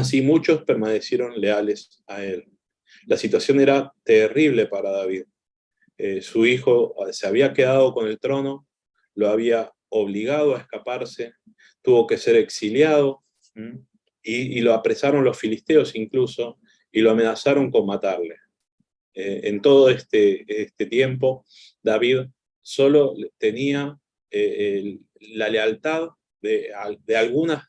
Así muchos permanecieron leales a él. La situación era terrible para David. Su hijo se había quedado con el trono, lo había obligado a escaparse, tuvo que ser exiliado, y lo apresaron los filisteos incluso, y lo amenazaron con matarle. En todo este tiempo, David solo tenía la lealtad de algunos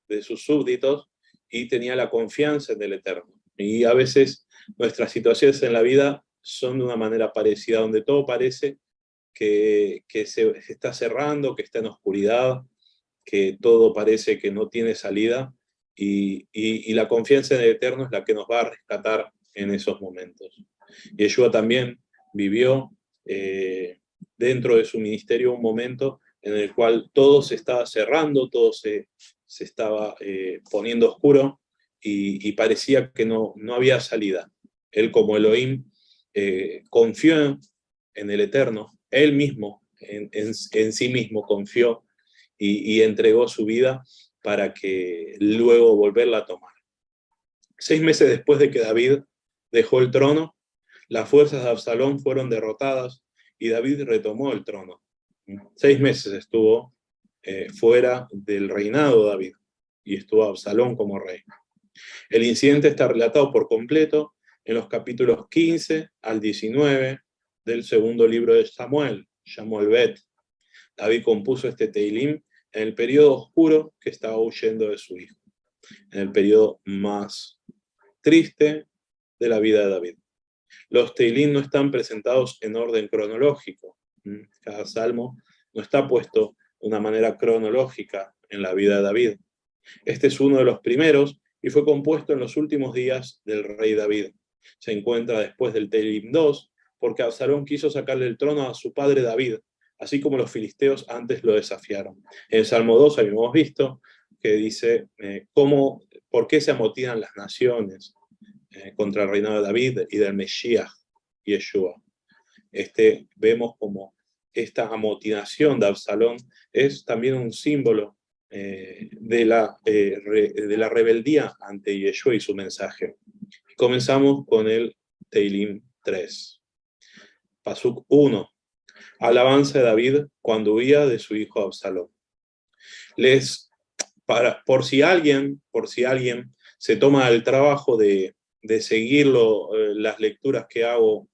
de sus súbditos, y tenía la confianza en el Eterno. Y a veces nuestras situaciones en la vida son de una manera parecida, donde todo parece que se está cerrando, que está en oscuridad, que todo parece que no tiene salida, y la confianza en el Eterno es la que nos va a rescatar en esos momentos. Yeshua también vivió dentro de su ministerio un momento en el cual todo se estaba cerrando, todo se estaba poniendo oscuro, y parecía que no había salida. Él, como Elohim, confió en el Eterno, él mismo, en sí mismo confió, y entregó su vida para que luego volverla a tomar. 6 meses después de que David dejó el trono, las fuerzas de Absalón fueron derrotadas y David retomó el trono. 6 meses estuvo fuera del reinado de David, y estuvo Absalón como rey. El incidente está relatado por completo en los capítulos 15 al 19 del segundo libro de Samuel, Samuel Bet. David compuso este Teilim en el periodo oscuro que estaba huyendo de su hijo, en el periodo más triste de la vida de David. Los Teilim no están presentados en orden cronológico. Cada salmo no está puesto de una manera cronológica en la vida de David. Este es uno de los primeros y fue compuesto en los últimos días del rey David. Se encuentra después del Teilim 2, porque Absalón quiso sacarle el trono a su padre David, así como los filisteos antes lo desafiaron. En el Salmo 2 habíamos visto que dice por qué se amotinan las naciones contra el reinado de David y del Mesías, Yeshua. Vemos como esta amotinación de Absalón es también un símbolo de la rebeldía ante Yeshua y su mensaje. Comenzamos con el Teilim 3. Pasuk 1. Alabanza de David cuando huía de su hijo Absalón. Por si alguien se toma el trabajo de seguirlo, las lecturas que hago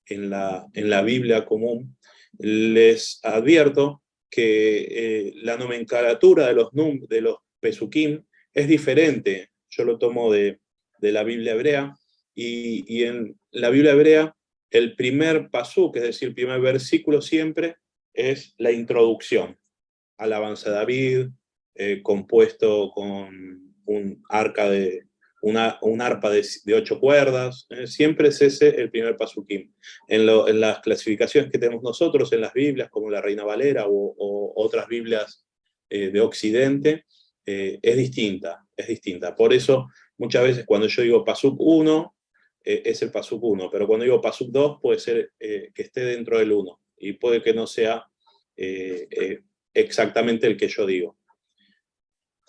en la Biblia común, les advierto que la nomenclatura de los pesukim es diferente. Yo lo tomo de la Biblia hebrea, y en la Biblia hebrea el primer pasuk, es decir, el primer versículo siempre es la introducción. Alabanza de David, compuesto con un arpa de 8 cuerdas, siempre es ese el primer pasukim. En las clasificaciones que tenemos nosotros en las Biblias, como la Reina Valera o otras Biblias de Occidente, es distinta. Por eso, muchas veces cuando yo digo pasuk 1, es el pasuk 1, pero cuando digo pasuk 2 puede ser que esté dentro del 1, y puede que no sea exactamente el que yo digo,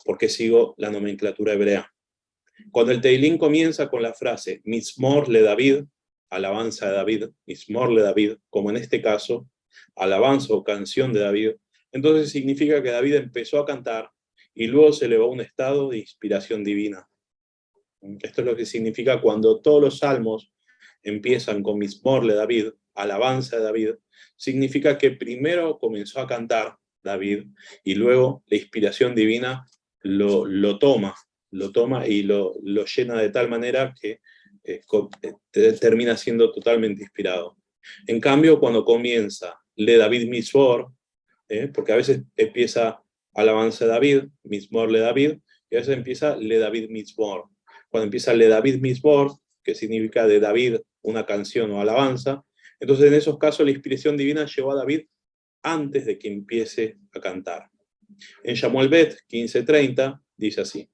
porque sigo la nomenclatura hebrea. Cuando el Teilín comienza con la frase Mizmor le David, alabanza de David, Mizmor le David, como en este caso, alabanza o canción de David, entonces significa que David empezó a cantar y luego se elevó a un estado de inspiración divina. Esto es lo que significa cuando todos los salmos empiezan con Mizmor le David, alabanza de David, significa que primero comenzó a cantar David y luego la inspiración divina lo toma y lo llena de tal manera que termina siendo totalmente inspirado. En cambio, cuando comienza le David Mizmor, porque a veces empieza alabanza de David, Mizmor le David, y a veces empieza le David Mizmor. Cuando empieza le David Mizmor, que significa de David una canción o alabanza, entonces en esos casos la inspiración divina llevó a David antes de que empiece a cantar. En Samuel Bet 15:30 dice así: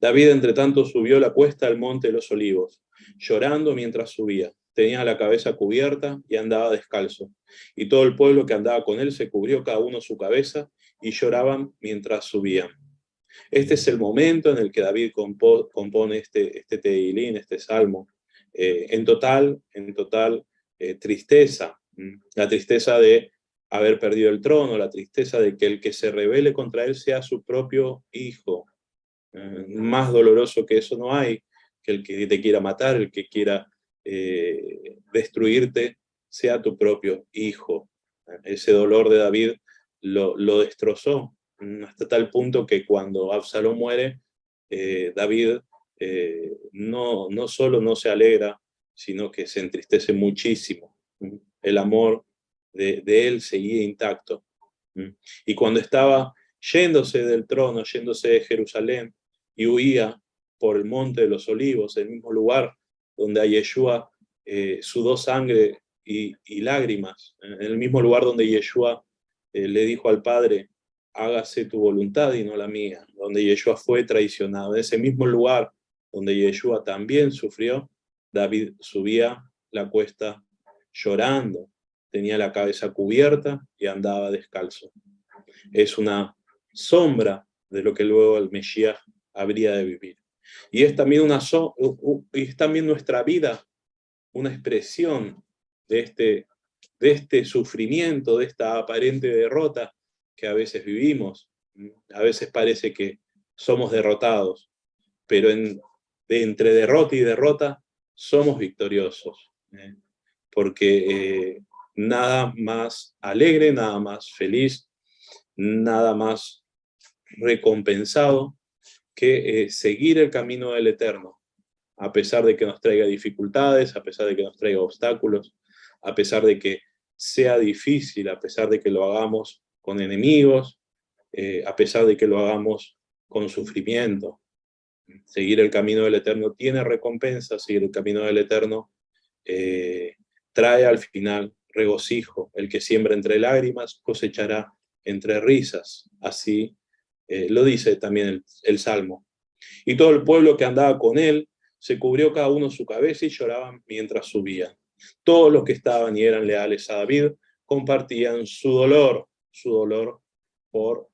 David entre tanto subió la cuesta al monte de los olivos, llorando mientras subía. Tenía la cabeza cubierta y andaba descalzo. Y todo el pueblo que andaba con él se cubrió cada uno su cabeza y lloraban mientras subían. Este es el momento en el que David compone este Tehilín, este salmo. En total, tristeza. La tristeza de haber perdido el trono, la tristeza de que el que se rebele contra él sea su propio hijo. Más doloroso que eso no hay, que el que te quiera matar, el que quiera destruirte, sea tu propio hijo. Ese dolor de David lo destrozó, hasta tal punto que cuando Absalón muere, David no solo no se alegra, sino que se entristece muchísimo. El amor de él seguía intacto. Y cuando estaba yéndose del trono, yéndose de Jerusalén, y huía por el monte de los olivos, el mismo lugar donde a Yeshua sudó sangre y lágrimas, en el mismo lugar donde Yeshua le dijo al Padre, hágase tu voluntad y no la mía, donde Yeshua fue traicionado. En ese mismo lugar donde Yeshua también sufrió, David subía la cuesta llorando, tenía la cabeza cubierta y andaba descalzo. Es una sombra de lo que luego el Mesías habría de vivir. Y es también, es también nuestra vida una expresión de este sufrimiento, de esta aparente derrota que a veces vivimos. A veces parece que somos derrotados, pero entre derrota y derrota somos victoriosos. Porque nada más alegre, nada más feliz, nada más recompensado que seguir el camino del Eterno, a pesar de que nos traiga dificultades, a pesar de que nos traiga obstáculos, a pesar de que sea difícil, a pesar de que lo hagamos con enemigos, a pesar de que lo hagamos con sufrimiento. Seguir el camino del Eterno tiene recompensa, seguir el camino del Eterno trae al final regocijo. El que siembra entre lágrimas cosechará entre risas. Así lo dice también el Salmo. Y todo el pueblo que andaba con él se cubrió cada uno su cabeza y lloraban mientras subían. Todos los que estaban y eran leales a David compartían su dolor por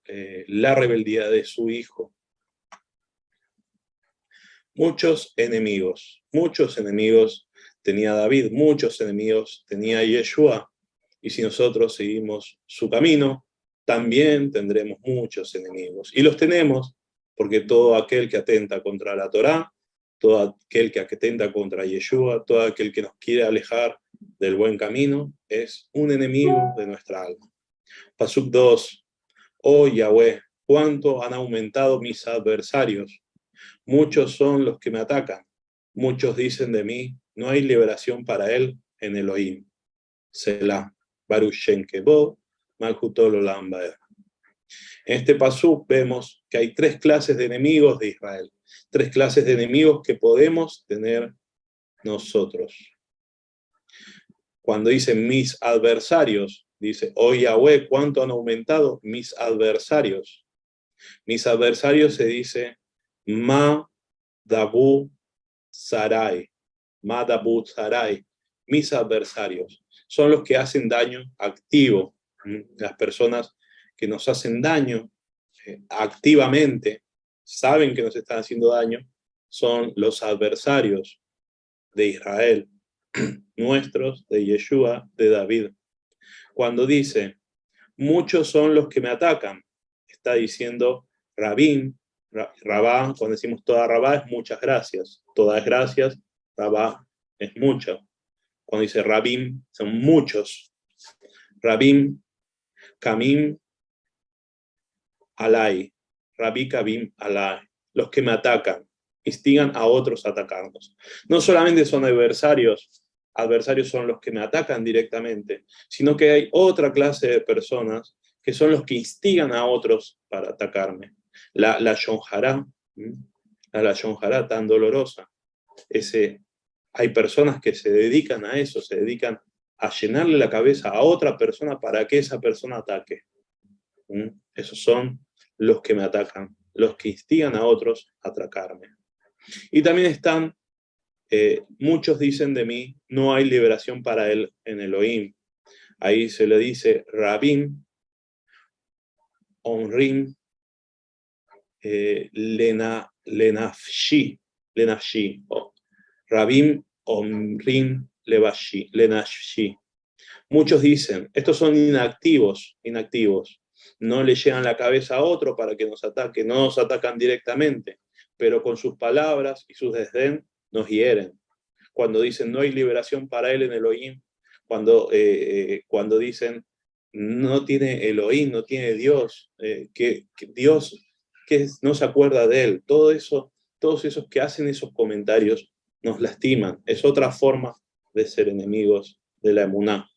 la rebeldía de su hijo. Muchos enemigos tenía David, muchos enemigos tenía Yeshua, y si nosotros seguimos su camino, también tendremos muchos enemigos. Y los tenemos porque todo aquel que atenta contra la Torá, todo aquel que atenta contra Yeshua, todo aquel que nos quiere alejar del buen camino, es un enemigo de nuestra alma. Pasuk 2. Oh Yahweh, cuánto han aumentado mis adversarios. Muchos son los que me atacan. Muchos dicen de mí, no hay liberación para él en Elohim. Selah, Baruch Shem Kevod, Malchut Olam Vaed. En este pasú vemos que hay tres clases de enemigos de Israel, tres clases de enemigos que podemos tener nosotros. Cuando dice mis adversarios, dice, oh Yahweh, ¿cuánto han aumentado mis adversarios? Mis adversarios se dice Ma Dabu Sarai, Ma Dabu Sarai, mis adversarios. Son los que hacen daño activo, las personas que nos hacen daño activamente, saben que nos están haciendo daño, son los adversarios de Israel, nuestros, de Yeshua, de David. Cuando dice, muchos son los que me atacan, está diciendo Rabín, Rabá, cuando decimos toda Rabá es muchas gracias, todas gracias, Rabá es mucho. Cuando dice Rabín, son muchos. Rabín, Kamim, Alay, Rabí Kabim Alay, los que me atacan, instigan a otros a atacarnos. No solamente son adversarios son los que me atacan directamente, sino que hay otra clase de personas que son los que instigan a otros para atacarme. La Shonjará, la Shonjará tan dolorosa. Hay personas que se dedican a eso, se dedican a llenarle la cabeza a otra persona para que esa persona ataque. Esos son los que me atacan, los que instigan a otros a atacarme. Y también están, muchos dicen de mí, no hay liberación para él en Elohim. Ahí se le dice Rabim, Onrim, Lenafshi, o Rabim Omrim Lenafshi. Muchos dicen, estos son inactivos, no le llegan la cabeza a otro para que nos ataque, no nos atacan directamente, pero con sus palabras y sus desdén nos hieren. Cuando dicen no hay liberación para él en Elohim, cuando dicen no tiene Elohim, no tiene Dios, que Dios no se acuerda de él, todo eso, todos esos que hacen esos comentarios nos lastiman. Es otra forma de ser enemigos de la emuná.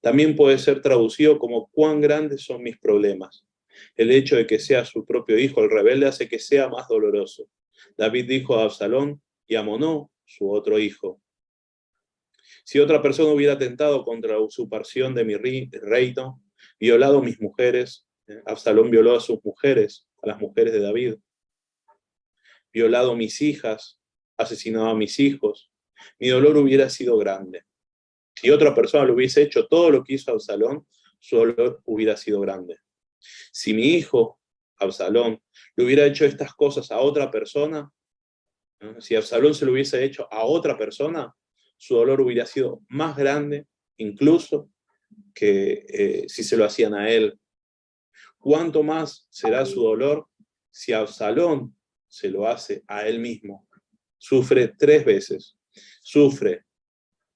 También puede ser traducido como cuán grandes son mis problemas. El hecho de que sea su propio hijo el rebelde hace que sea más doloroso. David dijo a Absalón y a Monó, su otro hijo: si otra persona hubiera atentado contra la usurpación de mi reino, violado mis mujeres, Absalón violó a sus mujeres, a las mujeres de David, violado mis hijas, asesinado a mis hijos, mi dolor hubiera sido grande. Si otra persona le hubiese hecho todo lo que hizo Absalón, su dolor hubiera sido grande. Si mi hijo, Absalón, le hubiera hecho estas cosas a otra persona, ¿no? Si Absalón se lo hubiese hecho a otra persona, su dolor hubiera sido más grande, incluso que si se lo hacían a él. ¿Cuánto más será su dolor si Absalón se lo hace a él mismo? Sufre 3 veces. Sufre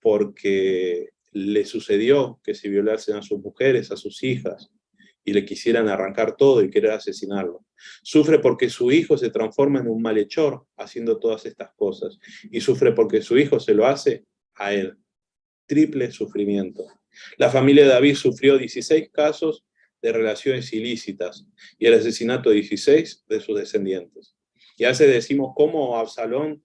porque le sucedió que se violasen a sus mujeres, a sus hijas, y le quisieran arrancar todo y querer asesinarlo. Sufre porque su hijo se transforma en un malhechor haciendo todas estas cosas. Y sufre porque su hijo se lo hace a él. Triple sufrimiento. La familia de David sufrió 16 casos de relaciones ilícitas y el asesinato de 16 de sus descendientes. Y a veces decimos cómo Absalón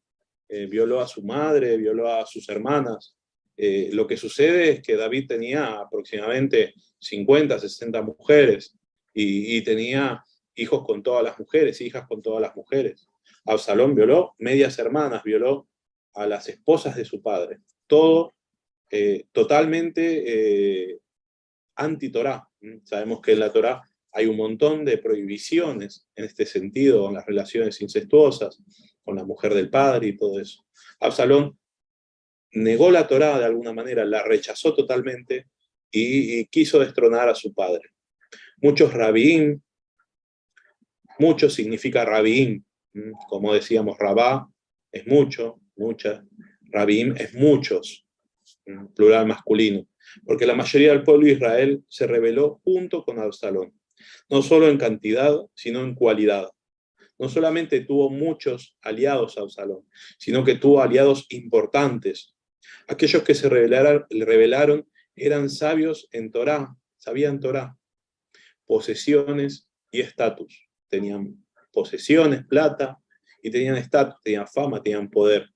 violó a su madre, violó a sus hermanas. Lo que sucede es que David tenía aproximadamente 50, 60 mujeres y tenía hijos con todas las mujeres, hijas con todas las mujeres. Absalón violó medias hermanas, violó a las esposas de su padre. Todo totalmente anti-Torá. Sabemos que en la Torá hay un montón de prohibiciones en este sentido, en las relaciones incestuosas, con la mujer del padre y todo eso. Absalón negó la Torá de alguna manera, la rechazó totalmente y quiso destronar a su padre. Muchos rabín, mucho significa rabín, como decíamos, rabá es mucho, mucha, rabín es muchos, plural masculino, porque la mayoría del pueblo de Israel se rebeló junto con Absalón, no solo en cantidad, sino en cualidad. No solamente tuvo muchos aliados a Absalón, sino que tuvo aliados importantes. Aquellos que se rebelaron eran sabios en Torá, sabían Torá, posesiones y estatus. Tenían posesiones, plata, y tenían estatus, tenían fama, tenían poder.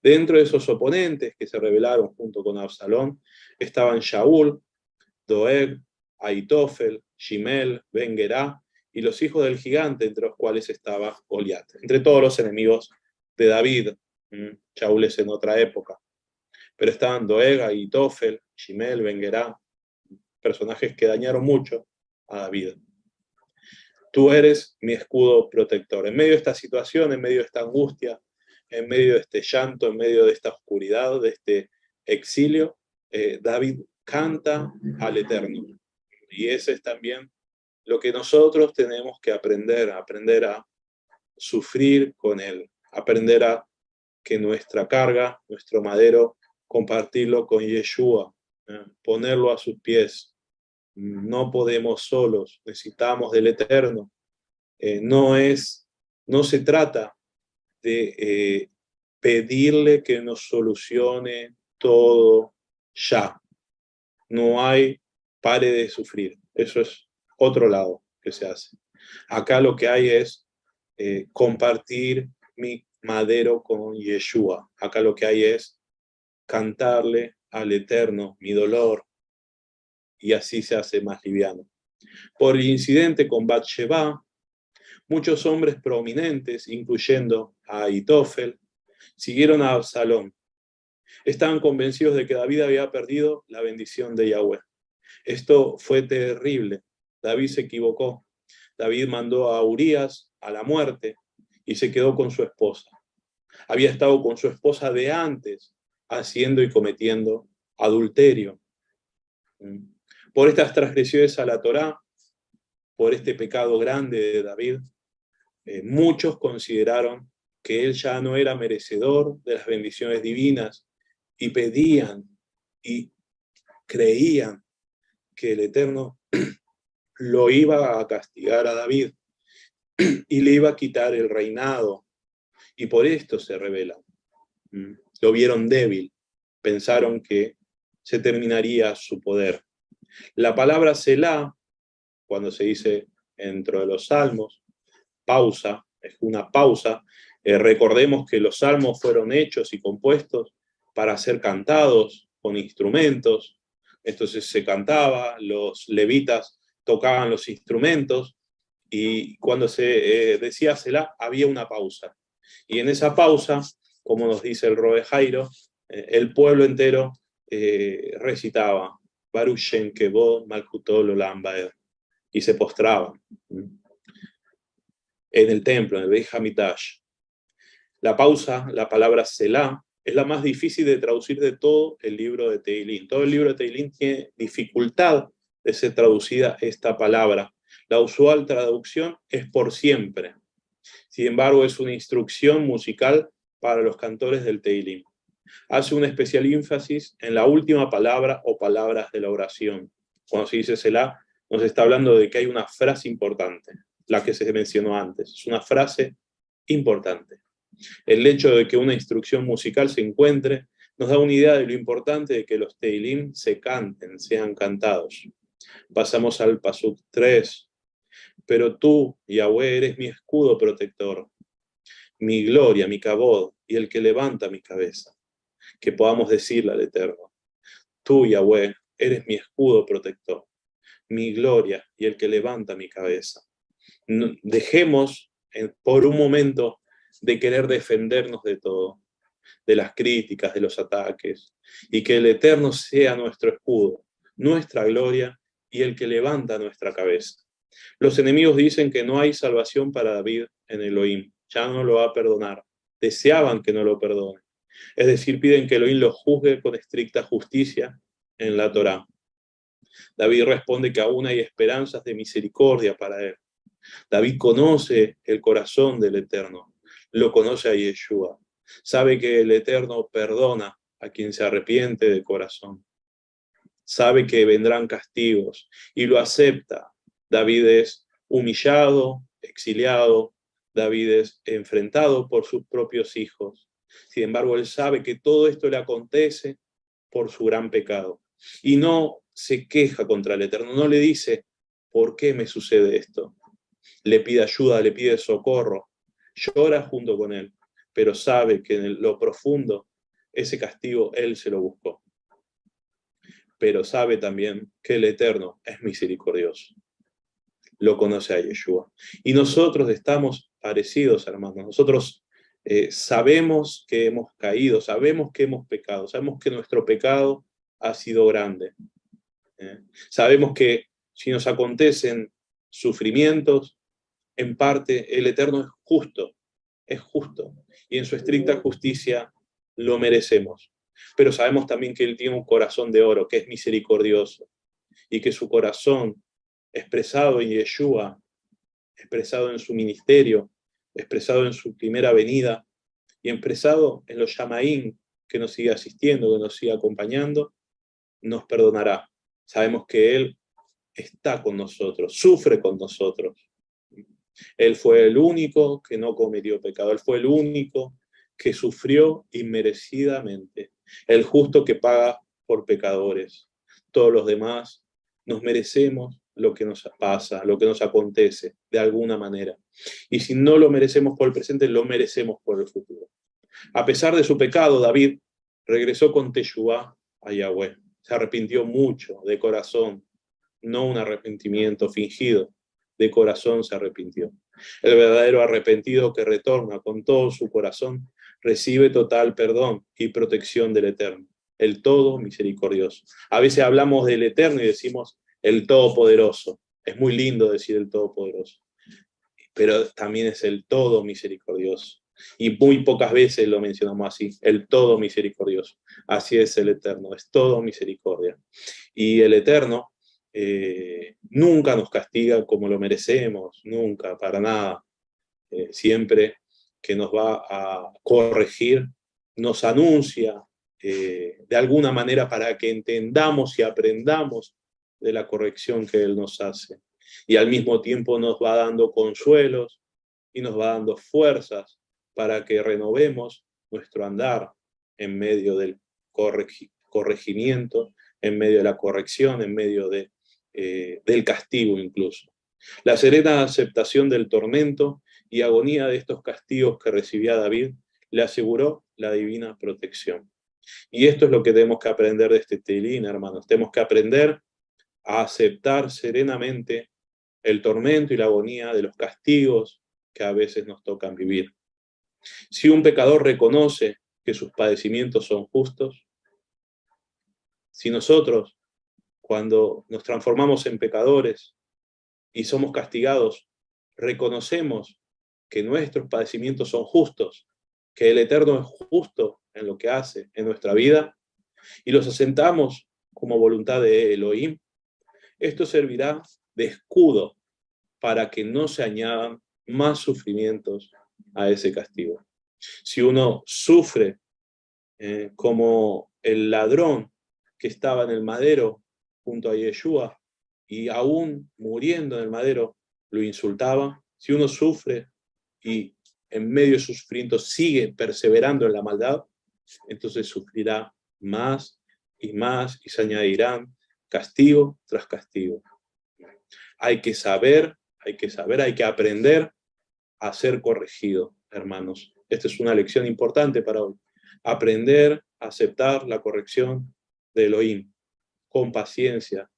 Dentro de esos oponentes que se rebelaron junto con Absalón estaban Shaul, Doeg, Aitofel, Shimel, Ben-Gerá y los hijos del gigante, entre los cuales estaba Goliat. Entre todos los enemigos de David, Shaul es en otra época, pero estaban Doeg, Aitofel, Shimel, Ben-Gerá, personajes que dañaron mucho a David. Tú eres mi escudo protector. En medio de esta situación, en medio de esta angustia, en medio de este llanto, en medio de esta oscuridad, de este exilio, David canta al Eterno. Y ese es también lo que nosotros tenemos que aprender a sufrir con Él, aprender a que nuestra carga, nuestro madero, compartirlo con Yeshua, ponerlo a sus pies. No podemos solos, necesitamos del Eterno. No se trata de pedirle que nos solucione todo ya. No hay pare de sufrir. Eso es otro lado que se hace. Acá lo que hay es compartir mi madero con Yeshua. Acá lo que hay es cantarle al Eterno mi dolor, y así se hace más liviano. Por el incidente con Bathsheba, muchos hombres prominentes, incluyendo a Aitofel, siguieron a Absalón. Estaban convencidos de que David había perdido la bendición de Yahweh. Esto fue terrible. David se equivocó. David mandó a Urías a la muerte y se quedó con su esposa. Había estado con su esposa de antes, haciendo y cometiendo adulterio. Por estas transgresiones a la Torá, por este pecado grande de David, muchos consideraron que él ya no era merecedor de las bendiciones divinas y pedían y creían que el Eterno lo iba a castigar a David y le iba a quitar el reinado, y por esto se rebelan. Lo vieron débil, pensaron que se terminaría su poder. La palabra Selah, cuando se dice dentro de los salmos, pausa, es una pausa. Recordemos que los salmos fueron hechos y compuestos para ser cantados con instrumentos. Entonces se cantaba, los levitas tocaban los instrumentos, y cuando se decía Selah había una pausa. Y en esa pausa, como nos dice el Robe Jairo, el pueblo entero recitaba Baruch Shem Kevod Malchutol Olam Baer, y se postraban en el templo, en el Beit Hamikdash. La pausa, la palabra Selah, es la más difícil de traducir de todo el libro de Teilín. Todo el libro de Teilín tiene dificultad de ser traducida esta palabra. La usual traducción es por siempre. Sin embargo, es una instrucción musical para los cantores del Teilín. Hace un especial énfasis en la última palabra o palabras de la oración. Cuando se dice Selah, nos está hablando de que hay una frase importante, la que se mencionó antes. Es una frase importante. El hecho de que una instrucción musical se encuentre nos da una idea de lo importante de que los Teilín se canten, sean cantados. Pasamos al Pasuk 3. Pero tú, Yahweh, eres mi escudo protector, mi gloria, mi kabod, y el que levanta mi cabeza. Que podamos decirle al Eterno: tú, Yahweh, eres mi escudo protector, mi gloria y el que levanta mi cabeza. Dejemos por un momento de querer defendernos de todo, de las críticas, de los ataques, y que el Eterno sea nuestro escudo, nuestra gloria y el que levanta nuestra cabeza. Los enemigos dicen que no hay salvación para David en Elohim, ya no lo va a perdonar, deseaban que no lo perdone. Es decir, piden que Elohim lo juzgue con estricta justicia en la Torá. David responde que aún hay esperanzas de misericordia para él. David conoce el corazón del Eterno, lo conoce a Yeshua, sabe que el Eterno perdona a quien se arrepiente de corazón, sabe que vendrán castigos y lo acepta. David es humillado, exiliado, David es enfrentado por sus propios hijos. Sin embargo, él sabe que todo esto le acontece por su gran pecado. Y no se queja contra el Eterno, no le dice, ¿por qué me sucede esto? Le pide ayuda, le pide socorro, llora junto con él, pero sabe que en lo profundo ese castigo él se lo buscó. Pero sabe también que el Eterno es misericordioso. Lo conoce a Yeshua. Y nosotros estamos parecidos, hermanos. Nosotros sabemos que hemos caído, sabemos que hemos pecado, sabemos que nuestro pecado ha sido grande. Sabemos que si nos acontecen sufrimientos, en parte el Eterno es justo, y en su estricta justicia lo merecemos. Pero sabemos también que Él tiene un corazón de oro, que es misericordioso, y que su corazón, expresado en Yeshua, expresado en su ministerio, expresado en su primera venida, y expresado en los Yamaín, que nos sigue asistiendo, que nos sigue acompañando, nos perdonará. Sabemos que Él está con nosotros, sufre con nosotros. Él fue el único que no cometió pecado, Él fue el único que sufrió inmerecidamente, el justo que paga por pecadores. Todos los demás nos merecemos lo que nos pasa, lo que nos acontece, de alguna manera. Y si no lo merecemos por el presente, lo merecemos por el futuro. A pesar de su pecado, David regresó con Teshuvá a Yahweh. Se arrepintió mucho, de corazón, no un arrepentimiento fingido. De corazón se arrepintió. El verdadero arrepentido que retorna con todo su corazón recibe total perdón y protección del Eterno, el todo misericordioso. A veces hablamos del Eterno y decimos el Todopoderoso. Es muy lindo decir el Todopoderoso. pero también es el todo misericordioso. Y muy pocas veces lo mencionamos así, el todo misericordioso. Así es el Eterno, es todo misericordia. Y el Eterno nunca nos castiga como lo merecemos, nunca, para nada. Siempre que nos va a corregir, nos anuncia de alguna manera para que entendamos y aprendamos de la corrección que Él nos hace. Y al mismo tiempo nos va dando consuelos y nos va dando fuerzas para que renovemos nuestro andar en medio del corregimiento, en medio de la corrección, en medio del castigo incluso. La serena aceptación del tormento y agonía de estos castigos que recibía David le aseguró la divina protección. Y esto es lo que tenemos que aprender de este Teilín, hermanos. Tenemos que aprender a aceptar serenamente el tormento y la agonía de los castigos que a veces nos tocan vivir. Si un pecador reconoce que sus padecimientos son justos, si nosotros, cuando nos transformamos en pecadores y somos castigados, reconocemos que nuestros padecimientos son justos, que el Eterno es justo en lo que hace en nuestra vida, y los asentamos como voluntad de Elohim, esto servirá de escudo para que no se añadan más sufrimientos a ese castigo. Si uno sufre como el ladrón que estaba en el madero junto a Yeshua y aún muriendo en el madero lo insultaba, si uno sufre y en medio de sus sufrimientos sigue perseverando en la maldad, entonces sufrirá más y se añadirán castigo tras castigo. Hay que saber, hay que aprender a ser corregido, hermanos. Esta es una lección importante para hoy. Aprender a aceptar la corrección de Elohim, con paciencia,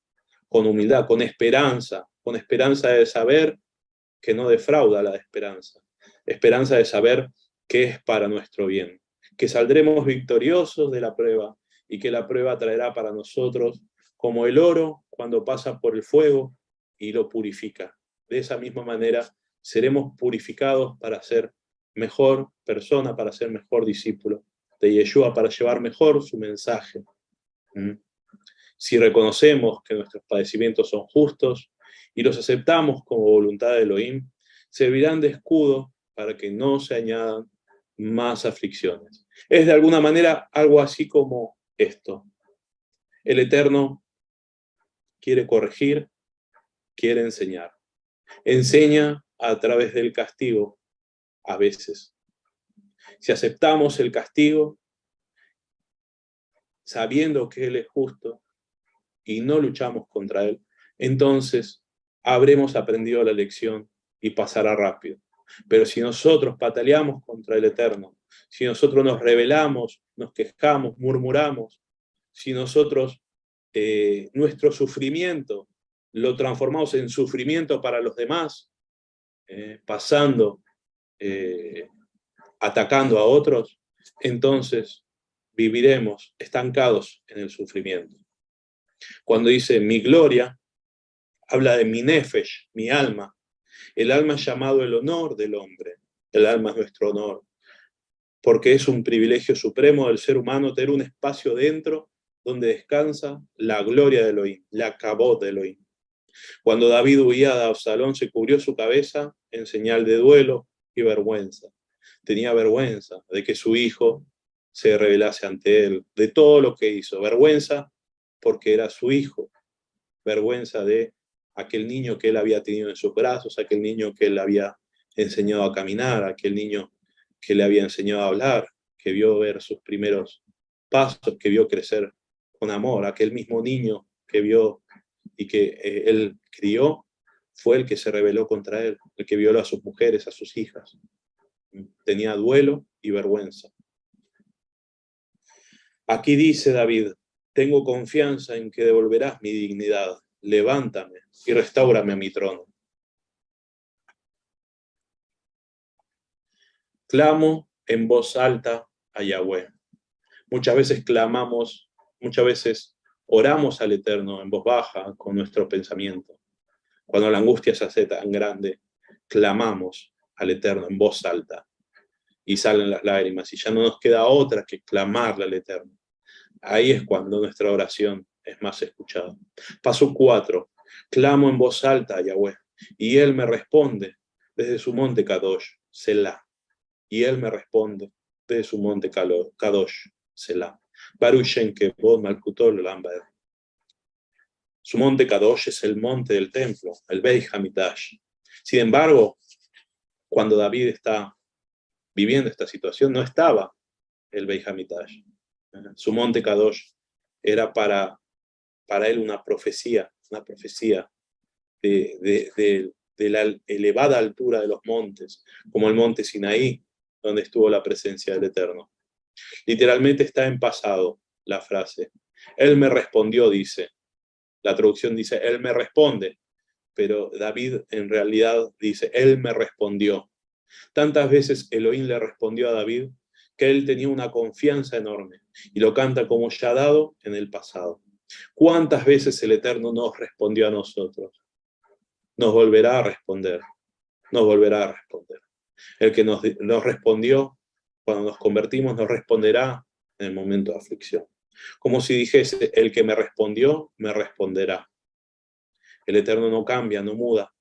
con humildad, con esperanza de saber que no defrauda la esperanza de saber que es para nuestro bien, que saldremos victoriosos de la prueba y que la prueba traerá para nosotros como el oro cuando pasa por el fuego y lo purifica. De esa misma manera seremos purificados para ser mejor persona, para ser mejor discípulo de Yeshua, para llevar mejor su mensaje. Si reconocemos que nuestros padecimientos son justos y los aceptamos como voluntad de Elohim, servirán de escudo para que no se añadan más aflicciones. Es de alguna manera algo así como esto. El Eterno quiere corregir, quiere enseñar. Enseña a través del castigo, a veces. Si aceptamos el castigo, sabiendo que Él es justo, y no luchamos contra Él, entonces habremos aprendido la lección y pasará rápido. Pero si nosotros pataleamos contra el Eterno, si nosotros nos rebelamos, nos quejamos, murmuramos, si nosotros nuestro sufrimiento lo transformamos en sufrimiento para los demás, pasando, atacando a otros, entonces viviremos estancados en el sufrimiento. Cuando dice mi gloria, habla de mi nefesh, mi alma. El alma es llamado el honor del hombre. El alma es nuestro honor. Porque es un privilegio supremo del ser humano tener un espacio dentro donde descansa la gloria de Elohim, la kabod de Elohim. Cuando David huía de Absalón, se cubrió su cabeza en señal de duelo y vergüenza. Tenía vergüenza de que su hijo se rebelase ante él, de todo lo que hizo. Vergüenza porque era su hijo. Vergüenza de aquel niño que él había tenido en sus brazos, aquel niño que él había enseñado a caminar, aquel niño que le había enseñado a hablar, que vio ver sus primeros pasos, que vio crecer con amor, aquel mismo niño que vio y que él crió, fue el que se rebeló contra él, el que violó a sus mujeres, a sus hijas. Tenía duelo y vergüenza. Aquí dice David, tengo confianza en que devolverás mi dignidad, levántame y restáurame a mi trono. Clamo en voz alta a Yahweh. Muchas veces clamamos, muchas veces oramos al Eterno en voz baja con nuestro pensamiento. Cuando la angustia se hace tan grande, clamamos al Eterno en voz alta y salen las lágrimas y ya no nos queda otra que clamarle al Eterno. Ahí es cuando nuestra oración es más escuchada. Paso 4. Clamo en voz alta a Yahweh y Él me responde desde su monte Kadosh, Selah. Y Él me responde desde su monte Kadosh, Selah. Baruch Shem Kevod Malkuto Olam Vaed. Su monte Kadosh es el monte del templo, el Beit Hamikdash. Sin embargo, cuando David está viviendo esta situación, no estaba el Beit Hamikdash. Su monte Kadosh era para él una profecía de la elevada altura de los montes, como el monte Sinaí, donde estuvo la presencia del Eterno. Literalmente está en pasado la frase. Él me respondió, dice. La traducción dice, Él me responde, pero David en realidad dice, Él me respondió. Tantas veces Elohim le respondió a David que él tenía una confianza enorme y lo canta como ya dado en el pasado. ¿Cuántas veces el Eterno nos respondió a nosotros? Nos volverá a responder, nos volverá a responder. El que nos respondió cuando nos convertimos nos responderá en el momento de aflicción. Como si dijese, el que me respondió, me responderá. El Eterno no cambia, no muda.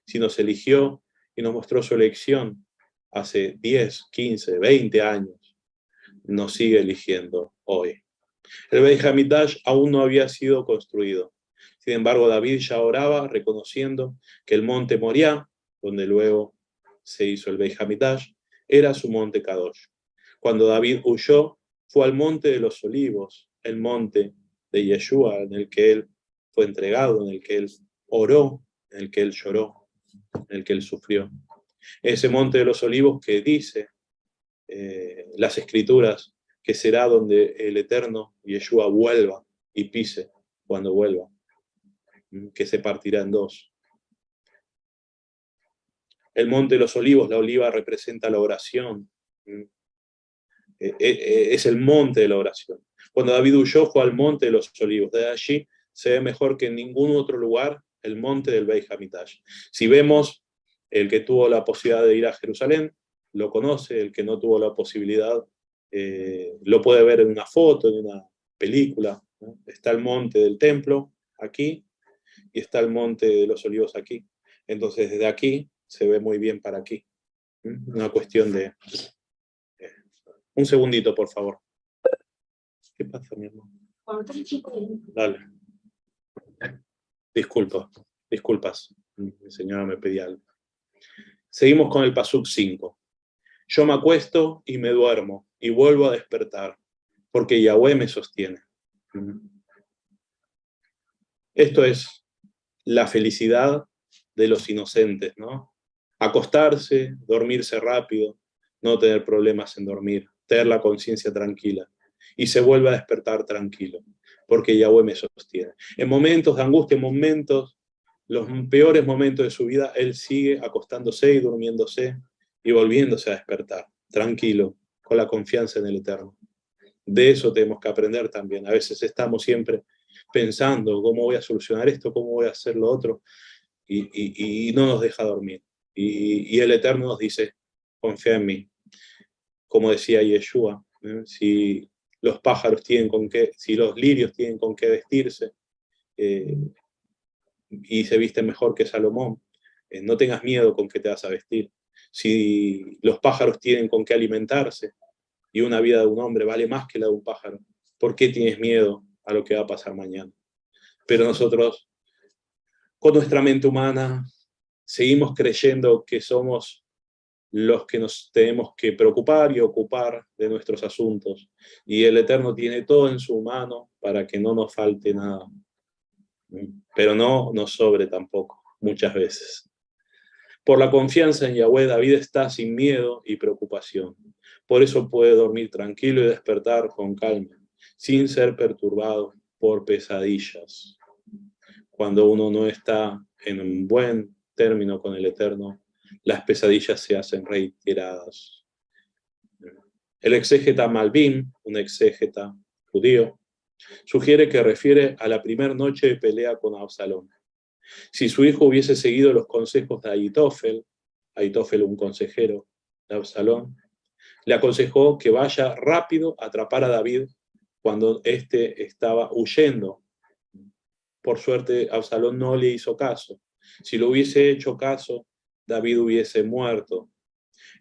Si nos eligió y nos mostró su elección hace 10, 15, 20 años, nos sigue eligiendo hoy. El Beit Hamikdash aún no había sido construido. Sin embargo, David ya oraba reconociendo que el monte Moriah, donde luego se hizo el Beit Hamikdash, era su monte Kadosh. Cuando David huyó, fue al monte de los olivos, el monte de Yeshua, en el que él fue entregado, en el que él oró, en el que él lloró, en el que él sufrió. Ese monte de los olivos que dice las escrituras que será donde el eterno Yeshua vuelva y pise cuando vuelva, que se partirá en dos. El monte de los olivos, la oliva representa la oración, es el monte de la oración. Cuando David huyó fue al monte de los olivos, de allí se ve mejor que en ningún otro lugar el monte del Beit Hamikdash. Si vemos, el que tuvo la posibilidad de ir a Jerusalén lo conoce, el que no tuvo la posibilidad lo puede ver en una foto, en una película, ¿no? Está el monte del templo aquí y está el monte de los olivos aquí. Entonces desde aquí se ve muy bien para aquí. Una cuestión de... un segundito, por favor. ¿Qué pasa, mi hermano? Dale. Disculpas. Mi señora me pedía algo. Seguimos con el Pasuk 5. Yo me acuesto y me duermo y vuelvo a despertar, porque Yahweh me sostiene. Esto es la felicidad de los inocentes, ¿no? Acostarse, dormirse rápido, no tener problemas en dormir, tener la conciencia tranquila y se vuelve a despertar tranquilo, porque Yahweh me sostiene. En momentos de angustia, en momentos, los peores momentos de su vida, él sigue acostándose y durmiéndose y volviéndose a despertar, tranquilo, con la confianza en el Eterno. De eso tenemos que aprender también. A veces estamos siempre pensando cómo voy a solucionar esto, cómo voy a hacer lo otro, y no nos deja dormir. Y el Eterno nos dice, confía en mí. Como decía Yeshua, si los pájaros tienen con qué, si los lirios tienen con qué vestirse, y se visten mejor que Salomón, no tengas miedo con qué te vas a vestir. Si los pájaros tienen con qué alimentarse, y una vida de un hombre vale más que la de un pájaro, ¿por qué tienes miedo a lo que va a pasar mañana? Pero nosotros, con nuestra mente humana, seguimos creyendo que somos los que nos tenemos que preocupar y ocupar de nuestros asuntos. Y el Eterno tiene todo en su mano para que no nos falte nada. Pero no nos sobre tampoco, muchas veces. Por la confianza en Yahweh, David está sin miedo y preocupación. Por eso puede dormir tranquilo y despertar con calma, sin ser perturbado por pesadillas. Cuando uno no está en un buen término con el Eterno, las pesadillas se hacen reiteradas. El exégeta Malbim, un exégeta judío, sugiere que refiere a la primera noche de pelea con Absalón. Si su hijo hubiese seguido los consejos de Ahitofel, Ahitofel, un consejero de Absalón, le aconsejó que vaya rápido a atrapar a David cuando éste estaba huyendo. Por suerte, Absalón no le hizo caso. Si lo hubiese hecho caso, David hubiese muerto.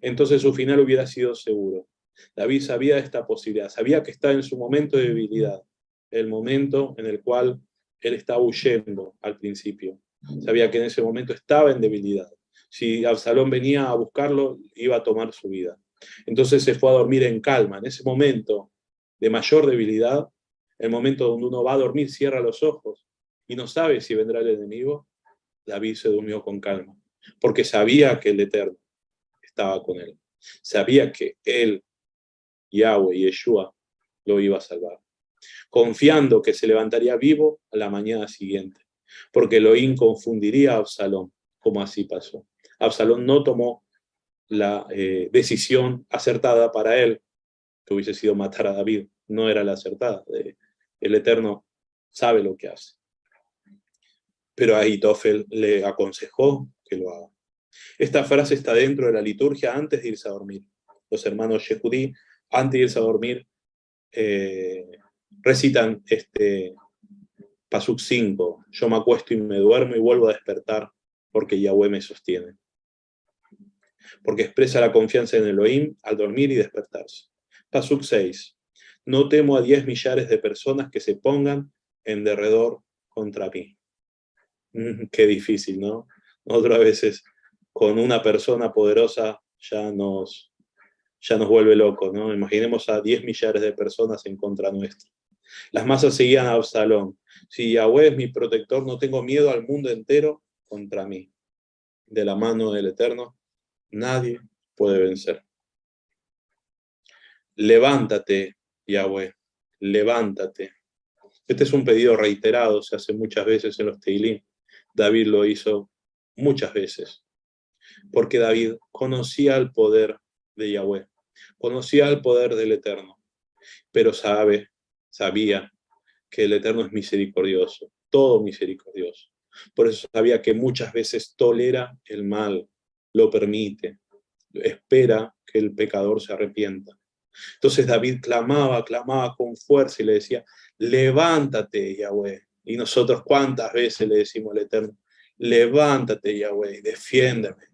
Entonces su final hubiera sido seguro. David sabía de esta posibilidad, sabía que estaba en su momento de debilidad, el momento en el cual él estaba huyendo al principio. Sabía que en ese momento estaba en debilidad. Si Absalón venía a buscarlo, iba a tomar su vida. Entonces se fue a dormir en calma. En ese momento de mayor debilidad, el momento donde uno va a dormir, cierra los ojos y no sabe si vendrá el enemigo, David se durmió con calma, porque sabía que el Eterno estaba con él. Sabía que él, Yahweh, Yeshua, lo iba a salvar, confiando que se levantaría vivo a la mañana siguiente, porque Elohim confundiría a Absalón, como así pasó. Absalón no tomó la decisión acertada para él, que hubiese sido matar a David, no era la acertada. El Eterno sabe lo que hace. Pero Ahitofel le aconsejó que lo haga. Esta frase está dentro de la liturgia antes de irse a dormir. Los hermanos Yehudí, antes de irse a dormir, recitan este Pasuk 5. Yo me acuesto y me duermo y vuelvo a despertar porque Yahweh me sostiene. Porque expresa la confianza en Elohim al dormir y despertarse. Pasuk 6. No temo a 10 millares de personas que se pongan en derredor contra mí. Qué difícil, ¿no? Otras veces con una persona poderosa ya nos vuelve locos, ¿no? Imaginemos a 10 millares de personas en contra nuestra. Las masas seguían a Absalón. Si Yahweh es mi protector, no tengo miedo al mundo entero contra mí. De la mano del Eterno, nadie puede vencer. Levántate, Yahweh, levántate. Este es un pedido reiterado, se hace muchas veces en los Teilín. David lo hizo muchas veces, porque David conocía el poder de Yahweh, conocía el poder del Eterno, pero sabía que el Eterno es misericordioso, todo misericordioso. Por eso sabía que muchas veces tolera el mal, lo permite, espera que el pecador se arrepienta. Entonces David clamaba con fuerza y le decía, levántate, Yahweh. Y nosotros, ¿cuántas veces le decimos al Eterno? Levántate, Yahweh, defiéndeme.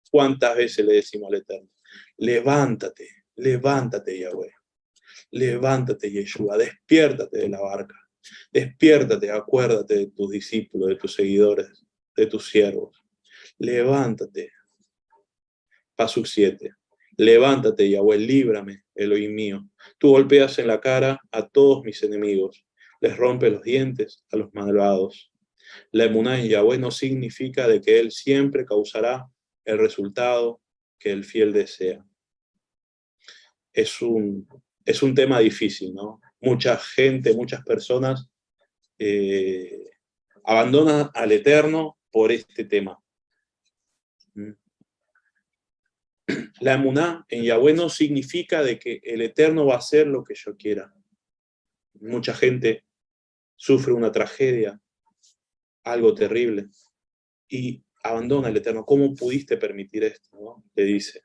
¿Cuántas veces le decimos al Eterno? Levántate, levántate, Yahweh. Levántate, Yeshua, despiértate de la barca. Despiértate, acuérdate de tus discípulos, de tus seguidores, de tus siervos. Levántate. Pasuk 7. Levántate, Yahweh, líbrame, Elohim mío. Tú golpeas en la cara a todos mis enemigos. Les rompe los dientes a los malvados. La emuná en Yahweh no significa de que Él siempre causará el resultado que el fiel desea. Es un tema difícil, ¿no? Mucha gente, muchas personas abandonan al Eterno por este tema. La emuná en Yahweh no significa de que el Eterno va a hacer lo que yo quiera. Mucha gente sufre una tragedia, algo terrible, y abandona al Eterno. ¿Cómo pudiste permitir esto? ¿No? Le dice.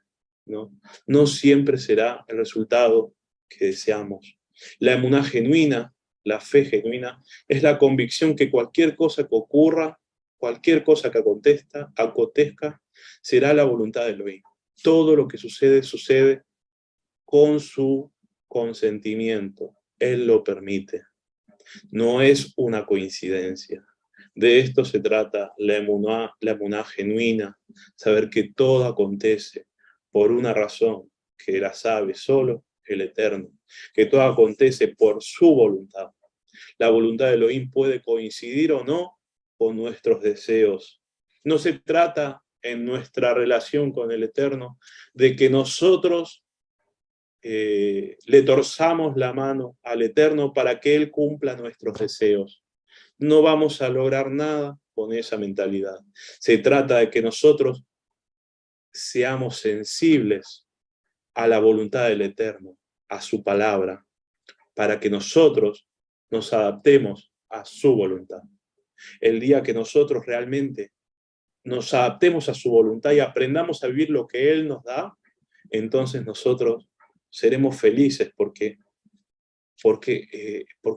No siempre será el resultado que deseamos. La emuná genuina, la fe genuina, es la convicción que cualquier cosa que ocurra, cualquier cosa que acontezca, será la voluntad de Elohim. Todo lo que sucede, sucede con su consentimiento. Él lo permite. No es una coincidencia. De esto se trata la emuná genuina, saber que todo acontece por una razón que la sabe solo el Eterno, que todo acontece por su voluntad. La voluntad de Elohim puede coincidir o no con nuestros deseos. No se trata en nuestra relación con el Eterno de que nosotros le torzamos la mano al Eterno para que Él cumpla nuestros deseos. No vamos a lograr nada con esa mentalidad. Se trata de que nosotros seamos sensibles a la voluntad del Eterno, a su palabra, para que nosotros nos adaptemos a su voluntad. El día que nosotros realmente nos adaptemos a su voluntad y aprendamos a vivir lo que Él nos da, entonces nosotros seremos felices porque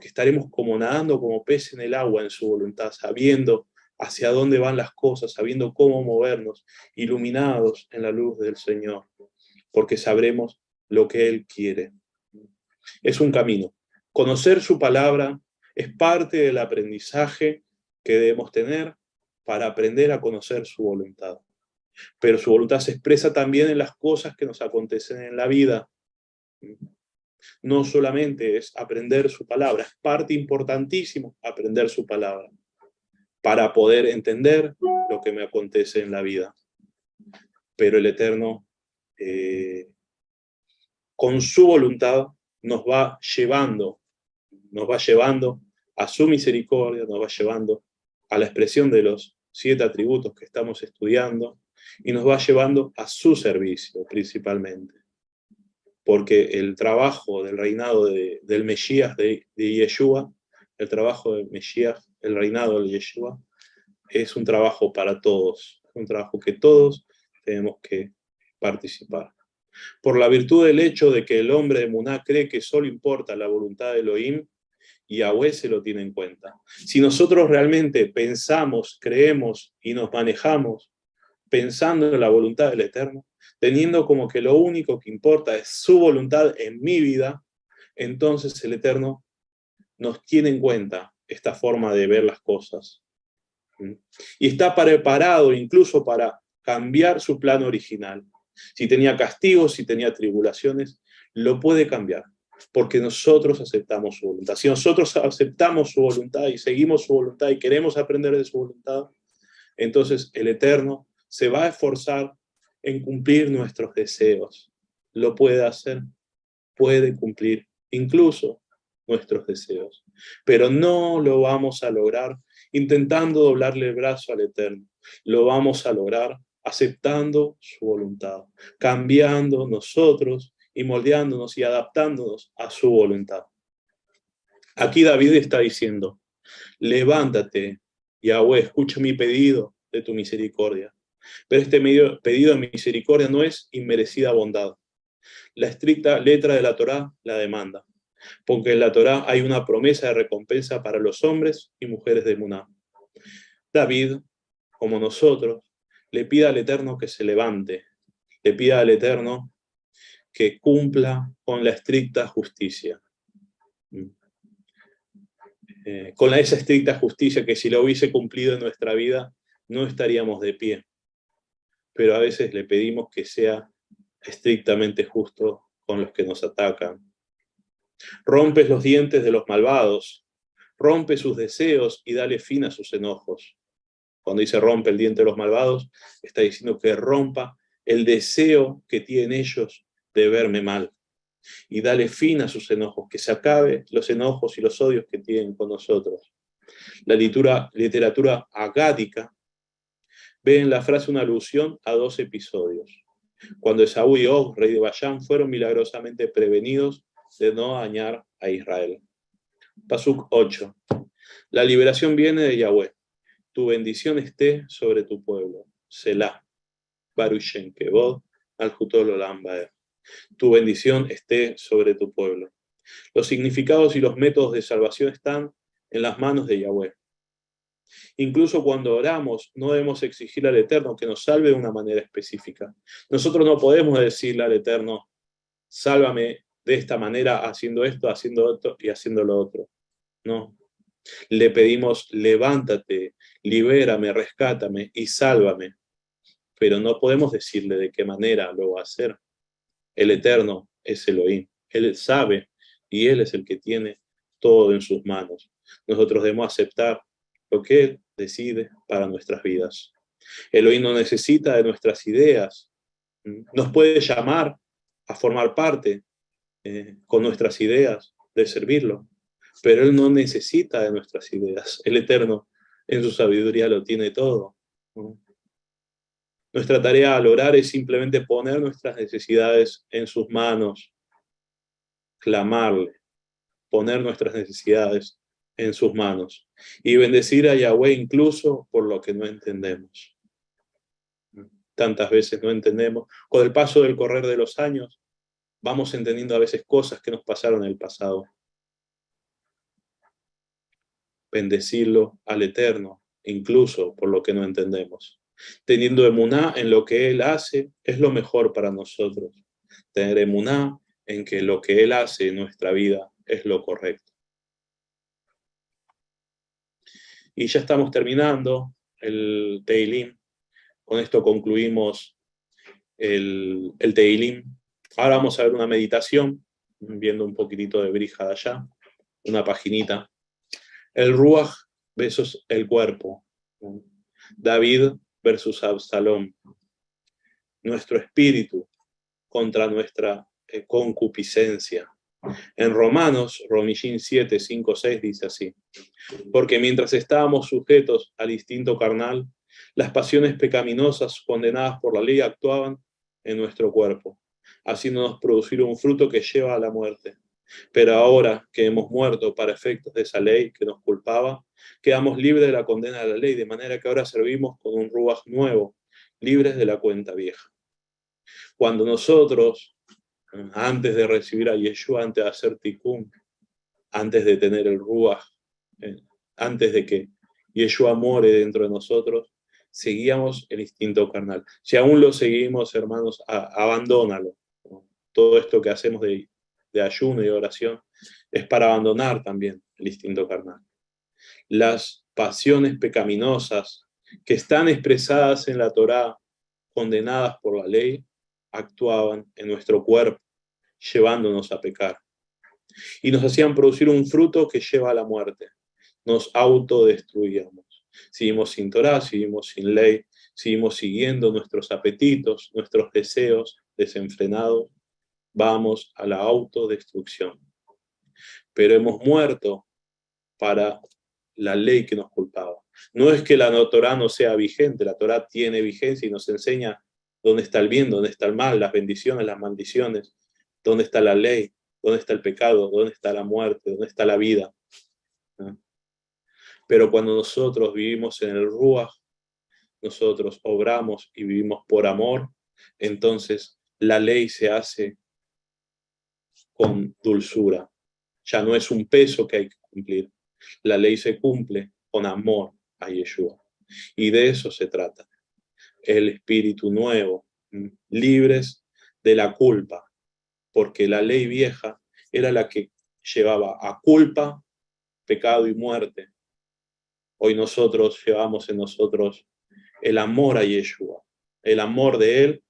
estaremos como nadando como pez en el agua en su voluntad, sabiendo hacia dónde van las cosas, sabiendo cómo movernos, iluminados en la luz del Señor, porque sabremos lo que Él quiere. Es un camino. Conocer su palabra es parte del aprendizaje que debemos tener para aprender a conocer su voluntad. Pero su voluntad se expresa también en las cosas que nos acontecen en la vida. No solamente es aprender su palabra, es parte importantísima aprender su palabra para poder entender lo que me acontece en la vida. Pero el Eterno, con su voluntad, nos va llevando a su misericordia, nos va llevando a la expresión de los 7 atributos que estamos estudiando y nos va llevando a su servicio principalmente. Porque el trabajo del reinado del Mesías de Yeshua, el trabajo del Mesías, el reinado de Yeshua, es un trabajo para todos, es un trabajo que todos tenemos que participar. Por la virtud del hecho de que el hombre de Muná cree que solo importa la voluntad de Elohim, y Yahweh se lo tiene en cuenta. Si nosotros realmente pensamos, creemos y nos manejamos pensando en la voluntad del Eterno, teniendo como que lo único que importa es su voluntad en mi vida, entonces el Eterno nos tiene en cuenta esta forma de ver las cosas. Y está preparado incluso para cambiar su plan original. Si tenía castigos, si tenía tribulaciones, lo puede cambiar, porque nosotros aceptamos su voluntad. Si nosotros aceptamos su voluntad y seguimos su voluntad y queremos aprender de su voluntad, entonces el Eterno se va a esforzar en cumplir nuestros deseos. Lo puede hacer, puede cumplir incluso nuestros deseos. Pero no lo vamos a lograr intentando doblarle el brazo al Eterno. Lo vamos a lograr aceptando su voluntad, cambiando nosotros y moldeándonos y adaptándonos a su voluntad. Aquí David está diciendo, levántate, Yahweh, escucha mi pedido de tu misericordia. Pero este pedido de misericordia no es inmerecida bondad. La estricta letra de la Torá la demanda, porque en la Torá hay una promesa de recompensa para los hombres y mujeres de Muná. David, como nosotros, le pide al Eterno que se levante, le pide al Eterno que cumpla con la estricta justicia. Con esa estricta justicia que si lo hubiese cumplido en nuestra vida, no estaríamos de pie. Pero a veces le pedimos que sea estrictamente justo con los que nos atacan. Rompes los dientes de los malvados, rompe sus deseos y dale fin a sus enojos. Cuando dice rompe el diente de los malvados, está diciendo que rompa el deseo que tienen ellos de verme mal. Y dale fin a sus enojos, que se acabe los enojos y los odios que tienen con nosotros. La literatura agádica ve en la frase una alusión a 2 episodios. Cuando Esaú y Og, rey de Basán, fueron milagrosamente prevenidos de no dañar a Israel. Pasuk 8. La liberación viene de Yahweh. Tu bendición esté sobre tu pueblo. Selah. Baruch Shem Kevod, al Jutol Olam Baer. Tu bendición esté sobre tu pueblo. Los significados y los métodos de salvación están en las manos de Yahweh. Incluso cuando oramos, no debemos exigir al Eterno que nos salve de una manera específica. Nosotros no podemos decirle al Eterno, sálvame de esta manera, haciendo esto y haciendo lo otro. No. Le pedimos, levántate, libérame, rescátame y sálvame. Pero no podemos decirle de qué manera lo va a hacer. El Eterno es Elohim. Él sabe y Él es el que tiene todo en sus manos. Nosotros debemos aceptar lo que Él decide para nuestras vidas. Elohim no necesita de nuestras ideas. Nos puede llamar a formar parte con nuestras ideas de servirlo, pero Él no necesita de nuestras ideas. El Eterno en su sabiduría lo tiene todo. Nuestra tarea al orar es simplemente poner nuestras necesidades en sus manos, clamarle, poner nuestras necesidades en sus manos y bendecir a Yahweh incluso por lo que no entendemos. Tantas veces no entendemos. Con el paso del correr de los años, vamos entendiendo a veces cosas que nos pasaron en el pasado. Bendecirlo al Eterno, incluso por lo que no entendemos. Teniendo emuná en lo que Él hace, es lo mejor para nosotros. Tener emuná en que lo que Él hace en nuestra vida es lo correcto. Y ya estamos terminando el Teilim. Con esto concluimos el Teilim. Ahora vamos a ver una meditación, viendo un poquitito de Brija de allá, una paginita. El Ruach versus el cuerpo. David versus Absalón. Nuestro espíritu contra nuestra concupiscencia. En Romanos, Romillín 7, 5, 6 dice así: porque mientras estábamos sujetos al instinto carnal, las pasiones pecaminosas condenadas por la ley actuaban en nuestro cuerpo, haciéndonos producir un fruto que lleva a la muerte. Pero ahora que hemos muerto para efectos de esa ley que nos culpaba, quedamos libres de la condena de la ley, de manera que ahora servimos con un ruaj nuevo, libres de la cuenta vieja. Cuando nosotros, antes de recibir a Yeshua, antes de hacer tikkun, antes de tener el ruaj, antes de que Yeshua muere dentro de nosotros, seguíamos el instinto carnal. Si aún lo seguimos, hermanos, abandónalo. Todo esto que hacemos de ayuno y oración es para abandonar también el instinto carnal. Las pasiones pecaminosas que están expresadas en la Torá, condenadas por la ley, actuaban en nuestro cuerpo, llevándonos a pecar. Y nos hacían producir un fruto que lleva a la muerte. Nos autodestruíamos. Seguimos sin Torá, seguimos sin ley, seguimos siguiendo nuestros apetitos, nuestros deseos desenfrenados. Vamos a la autodestrucción. Pero hemos muerto para la ley que nos culpaba. No es que la Torá no sea vigente, la Torá tiene vigencia y nos enseña dónde está el bien, dónde está el mal, las bendiciones, las maldiciones, dónde está la ley, dónde está el pecado, dónde está la muerte, dónde está la vida. ¿No? Pero cuando nosotros vivimos en el Ruach, nosotros obramos y vivimos por amor, entonces la ley se hace con dulzura. Ya no es un peso que hay que cumplir. La ley se cumple con amor a Yeshua. Y de eso se trata. El espíritu nuevo, libres de la culpa, porque la ley vieja era la que llevaba a culpa, pecado y muerte. Hoy nosotros llevamos en nosotros el amor a Yeshua, el amor de Él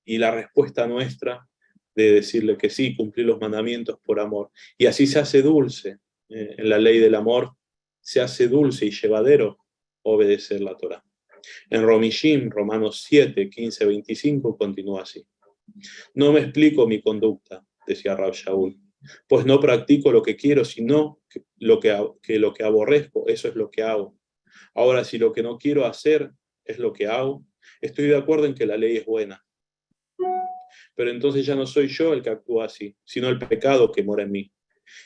y la respuesta nuestra de decirle que sí, cumplir los mandamientos por amor. Y así se hace dulce, en la ley del amor, se hace dulce y llevadero obedecer la Torá. En Romillín, Romanos 7, 15, 25, continúa así. No me explico mi conducta, decía Rab Shaul, pues no practico lo que quiero, sino lo que aborrezco, eso es lo que hago. Ahora, si lo que no quiero hacer es lo que hago, estoy de acuerdo en que la ley es buena. Pero entonces ya no soy yo el que actúa así, sino el pecado que mora en mí.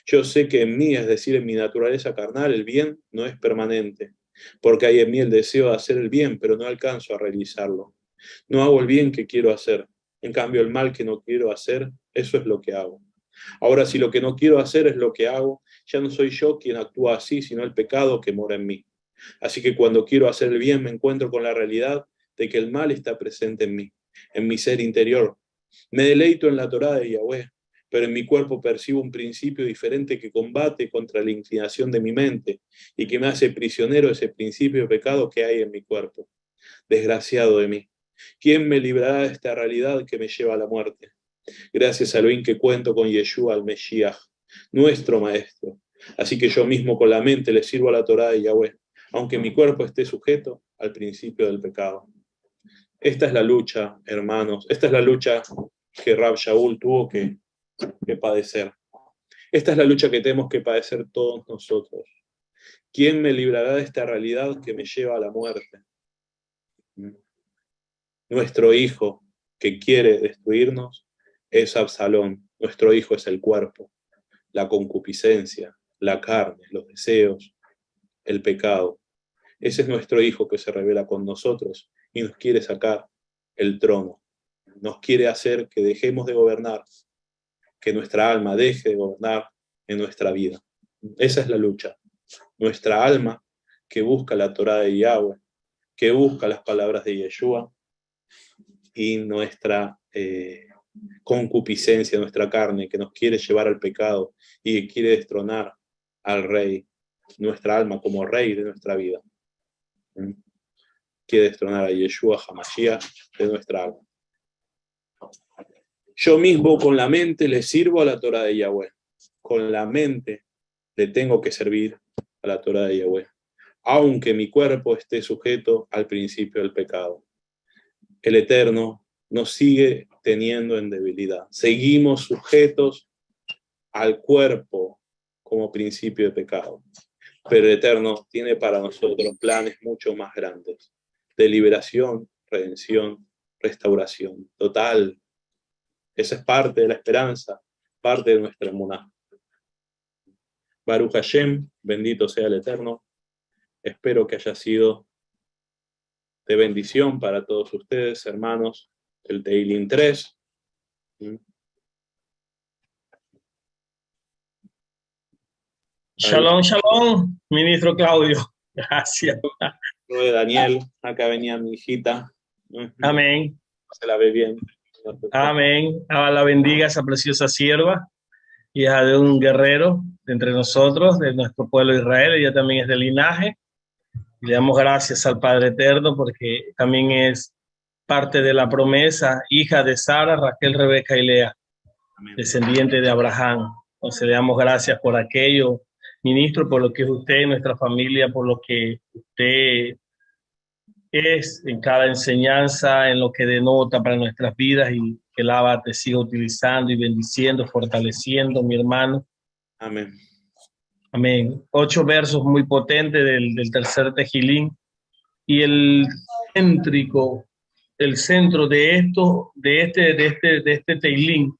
Yo sé que en mí, es decir, en mi naturaleza carnal, el bien no es permanente, porque hay en mí el deseo de hacer el bien, pero no alcanzo a realizarlo. No hago el bien que quiero hacer, en cambio el mal que no quiero hacer, eso es lo que hago. Ahora, si lo que no quiero hacer es lo que hago, ya no soy yo quien actúa así, sino el pecado que mora en mí. Así que cuando quiero hacer el bien me encuentro con la realidad de que el mal está presente en mi ser interior. Me deleito en la Torá de Yahweh, pero en mi cuerpo percibo un principio diferente que combate contra la inclinación de mi mente y que me hace prisionero de ese principio de pecado que hay en mi cuerpo. Desgraciado de mí. ¿Quién me librará de esta realidad que me lleva a la muerte? Gracias a Elohim que cuento con Yeshua al Mesías, nuestro Maestro. Así que yo mismo con la mente le sirvo a la Torá de Yahweh, aunque mi cuerpo esté sujeto al principio del pecado. Esta es la lucha, hermanos, esta es la lucha que Rab Shaul tuvo que padecer. Esta es la lucha que tenemos que padecer todos nosotros. ¿Quién me librará de esta realidad que me lleva a la muerte? Nuestro hijo que quiere destruirnos es Absalón. Nuestro hijo es el cuerpo, la concupiscencia, la carne, los deseos, el pecado. Ese es nuestro Hijo que se revela con nosotros y nos quiere sacar el trono. Nos quiere hacer que dejemos de gobernar, que nuestra alma deje de gobernar en nuestra vida. Esa es la lucha. Nuestra alma que busca la Torá de Yahweh, que busca las palabras de Yeshua, y nuestra concupiscencia, nuestra carne, que nos quiere llevar al pecado y que quiere destronar al Rey, nuestra alma como Rey de nuestra vida. Quiere destronar a Yeshua HaMashiach de nuestra alma. Yo mismo con la mente le sirvo a la Torá de Yahweh. Con la mente le tengo que servir a la Torá de Yahweh, aunque mi cuerpo esté sujeto al principio del pecado. El Eterno nos sigue teniendo en debilidad. Seguimos sujetos al cuerpo como principio de pecado. Pero el Eterno tiene para nosotros planes mucho más grandes, de liberación, redención, restauración total. Esa es parte de la esperanza, parte de nuestra emuná. Baruch Hashem, bendito sea el Eterno. Espero que haya sido de bendición para todos ustedes, hermanos, el Teilín 3. Shalom, shalom, ministro Claudio. Gracias. De Daniel, acá venía mi hijita. Amén. Se la ve bien. Amén. Allah la bendiga, esa preciosa sierva, hija de un guerrero de entre nosotros, de nuestro pueblo de Israel. Ella también es de linaje. Y le damos gracias al Padre Eterno porque también es parte de la promesa, hija de Sara, Raquel, Rebeca y Lea, Amén. Descendiente de Abraham. Entonces le damos gracias por aquello, ministro, por lo que es usted, nuestra familia, por lo que usted es en cada enseñanza, en lo que denota para nuestras vidas, y que el Abba te siga utilizando y bendiciendo, fortaleciendo, mi hermano. Amén. Amén. 8 versos muy potentes del tercer Tejilín, y el céntrico, el centro de esto, de este Teilín,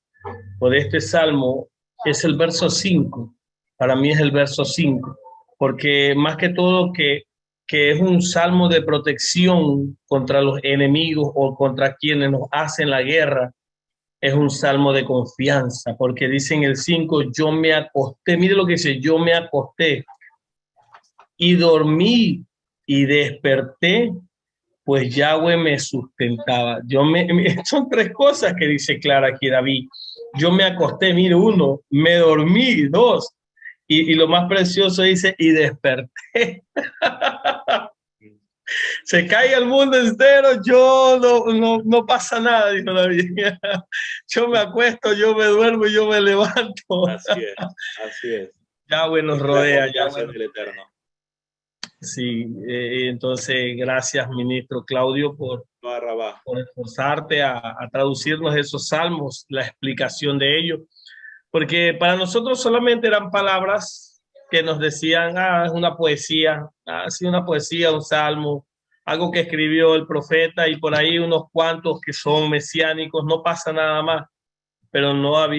o de este salmo, es el verso 5. Para mí es el verso 5, porque más que todo que es un salmo de protección contra los enemigos o contra quienes nos hacen la guerra, es un salmo de confianza, porque dice en el 5, yo me acosté, mire lo que dice, yo me acosté y dormí y desperté, pues Yahweh me sustentaba. Son 3 cosas que dice clara aquí David. Yo me acosté, mire, 1, me dormí, 2, y lo más precioso dice, y desperté. Se cae el mundo entero, yo no pasa nada, dijo David. Yo me acuesto, yo me duermo y yo me levanto. Así es, así es. Yahweh nos rodea. Yahweh del Eterno. Sí, entonces gracias, ministro Claudio, por esforzarte a traducirnos esos salmos, la explicación de ellos, porque para nosotros solamente eran palabras que nos decían, es una poesía, sí, una poesía, un salmo, algo que escribió el profeta, y por ahí unos cuantos que son mesiánicos, no pasa nada más, pero no había